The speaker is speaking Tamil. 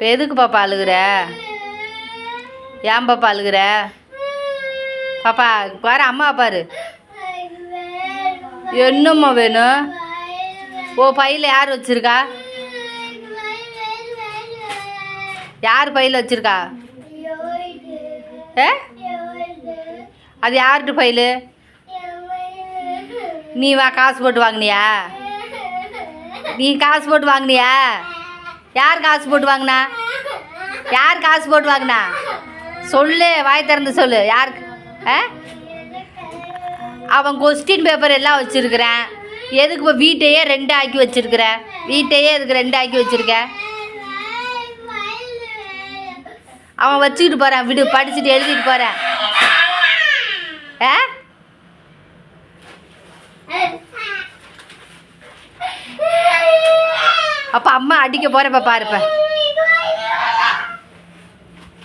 இப்போ எதுக்கு பாப்பா அழுகுற? ஏன் பாப்பா அழுகுற? பாப்பா பாரு, அம்மா பாரு. என்னம்மா வேணும்? ஓ பையில் யார் வச்சுருக்கா? யார் பையில் வச்சுருக்கா? அது யார்கிட்ட பையில்? நீ காசு போட்டு வாங்கினியா? நீ காசு போட்டு வாங்கினியா? யார் காசு போட்டு வாங்கினா? யார் காசு போட்டு வாங்கினா? சொல்லு, வாய் திறந்து சொல்லு. யாருக்கு? அவன் கொஸ்டின் பேப்பர் எல்லாம் வச்சுருக்கிறேன். எதுக்கு இப்போ வீட்டையே 2 ஆக்கி வச்சுருக்கிற? வீட்டையே எதுக்கு 2 ஆக்கி வச்சுருக்க? அவன் வச்சுக்கிட்டு போகிறான், விடு, படிச்சுட்டு எழுதிட்டு போகிறேன். அப்போ அம்மா அடிக்க போகிறப்ப பாருப்ப.